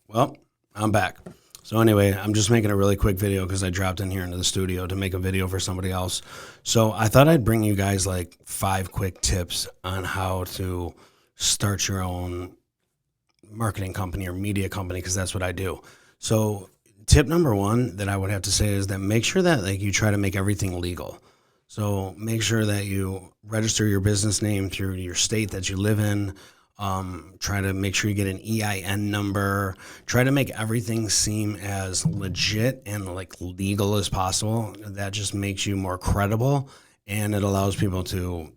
Well, I'm back. So anyway, I'm just making a really quick video because I dropped in here into the studio to make a video for somebody else. So I thought I'd bring you guys like 5 quick tips on how to start your own marketing company or media company, because that's what I do. So tip number 1 that I would have to say is that make sure that like you try to make everything legal. So make sure that you register your business name through your state that you live in. Try to make sure you get an EIN number. Try to make everything seem as legit and like legal as possible. That just makes you more credible, and it allows people to,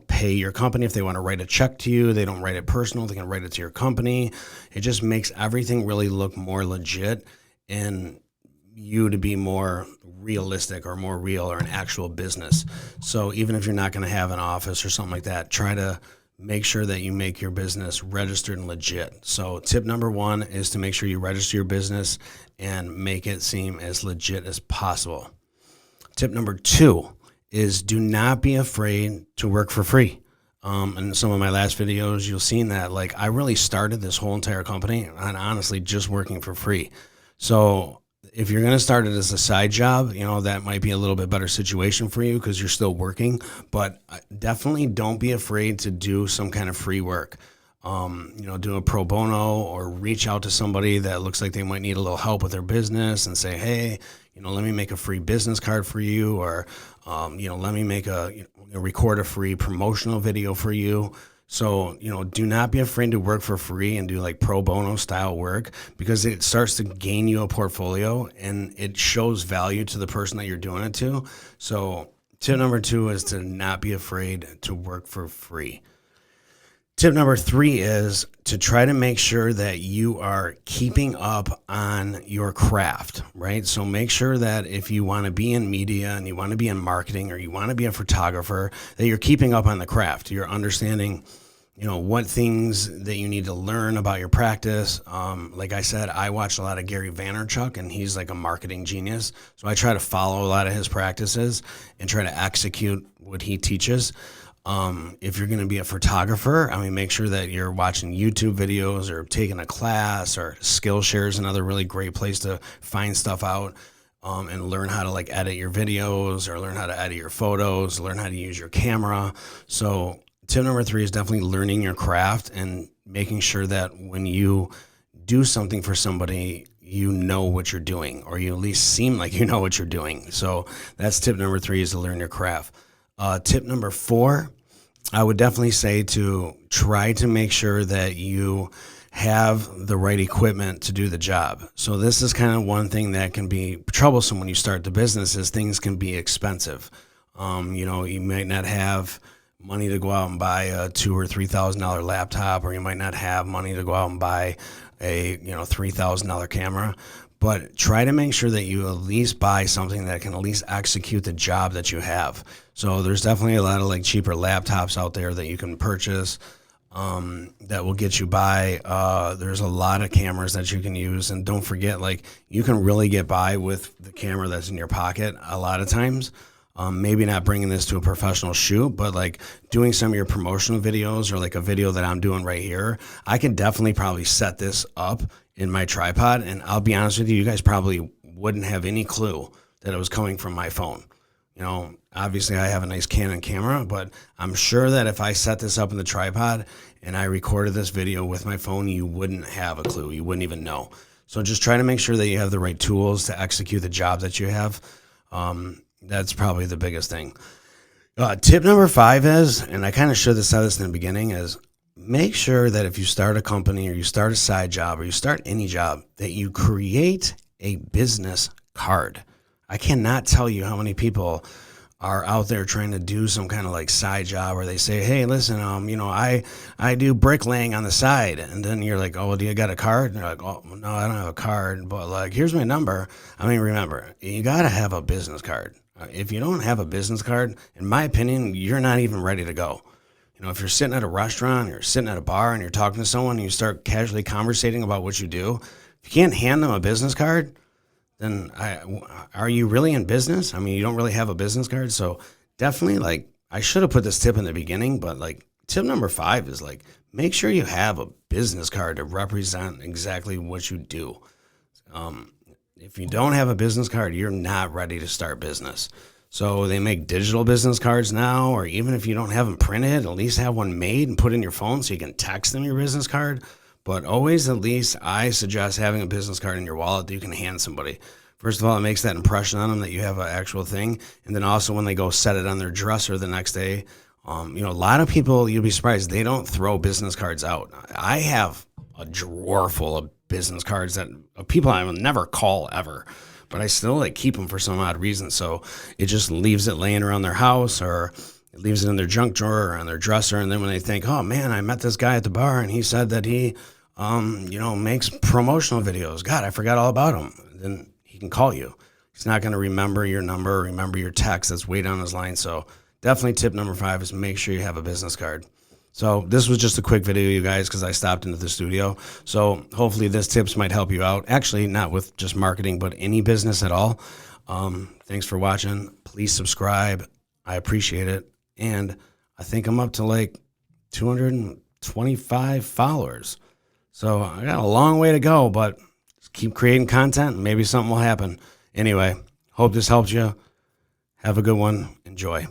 pay your company if they want to write a check to you. They don't write it personal. They can write it to your company. It just makes everything really look more legit and you to be more realistic or more real or an actual business. So even if you're not going to have an office or something like that, try to make sure that you make your business registered and legit. So tip number 1 is to make sure you register your business and make it seem as legit as possible. Tip number 2 is do not be afraid to work for free. In some of my last videos, you'll seen that like I really started this whole entire company on honestly just working for free. So if you're going to start it as a side job, that might be a little bit better situation for you because you're still working, but definitely don't be afraid to do some kind of free work. Do a pro bono or reach out to somebody that looks like they might need a little help with their business and say, hey, let me make a free business card for you, or, let me make record a free promotional video for you. So, do not be afraid to work for free and do like pro bono style work, because it starts to gain you a portfolio and it shows value to the person that you're doing it to. So tip number 2 is to not be afraid to work for free. Tip number 3 is to try to make sure that you are keeping up on your craft, right? So make sure that if you want to be in media and you want to be in marketing or you want to be a photographer, that you're keeping up on the craft. You're understanding, what things that you need to learn about your practice. Like I said, I watch a lot of Gary Vaynerchuk, and he's like a marketing genius. So I try to follow a lot of his practices and try to execute what he teaches. If you're going to be a photographer, make sure that you're watching YouTube videos or taking a class, or Skillshare is another really great place to find stuff out, and learn how to like edit your videos or learn how to edit your photos, learn how to use your camera. So tip number 3 is definitely learning your craft and making sure that when you do something for somebody, you know what you're doing, or you at least seem like you know what you're doing. So that's tip number 3, is to learn your craft. Tip number 4, I would definitely say to try to make sure that you have the right equipment to do the job. So this is kind of one thing that can be troublesome when you start the business, is things can be expensive. You might not have money to go out and buy a $2,000 or $3,000 laptop, or you might not have money to go out and buy a $3,000 camera. But try to make sure that you at least buy something that can at least execute the job that you have. So there's definitely a lot of like cheaper laptops out there that you can purchase that will get you by. There's a lot of cameras that you can use. And don't forget, like, you can really get by with the camera that's in your pocket a lot of times. Maybe not bringing this to a professional shoot, but like doing some of your promotional videos, or like a video that I'm doing right here. I can definitely probably set this up in my tripod, and I'll be honest with you, you guys probably wouldn't have any clue that it was coming from my phone. Obviously I have a nice Canon camera, but I'm sure that if I set this up in the tripod and I recorded this video with my phone, you wouldn't have a clue. You wouldn't even know. So just try to make sure that you have the right tools to execute the job that you have. That's probably the biggest thing. Tip number 5 is, and I kind of should have said this in the beginning, is make sure that if you start a company or you start a side job or you start any job, that you create a business card. I cannot tell you how many people are out there trying to do some kind of like side job, or they say, hey, listen, I do bricklaying on the side. And then you're like, oh, well, do you got a card? And they're like, oh, no, I don't have a card, but like, here's my number. Remember, you got to have a business card. If you don't have a business card, in my opinion, you're not even ready to go. If you're sitting at a restaurant, or you're sitting at a bar and you're talking to someone and you start casually conversating about what you do, if you can't hand them a business card, then are you really in business? You don't really have a business card. So definitely, like, I should have put this tip in the beginning, but like tip number 5 is like, make sure you have a business card to represent exactly what you do. If you don't have a business card, you're not ready to start business. So they make digital business cards now, or even if you don't have them printed, at least have one made and put in your phone so you can text them your business card. But always, at least, I suggest having a business card in your wallet that you can hand somebody. First of all, it makes that impression on them that you have an actual thing. And then also when they go set it on their dresser the next day, a lot of people, you'll be surprised, they don't throw business cards out. I have a drawer full of business cards that people I will never call ever, but I still keep them for some odd reason. So it just leaves it laying around their house, or it leaves it in their junk drawer or on their dresser. And then when they think, oh man, I met this guy at the bar and he said that he, makes promotional videos. God, I forgot all about him. Then he can call you. He's not going to remember your number, remember your text. That's way down his line. So definitely tip number 5 is make sure you have a business card. So this was just a quick video, you guys, because I stopped into the studio. So hopefully this tips might help you out. Actually, not with just marketing, but any business at all. Thanks for watching. Please subscribe. I appreciate it. And I think I'm up to 225 followers. So I got a long way to go, but just keep creating content and maybe something will happen. Anyway, hope this helps you. Have a good one. Enjoy.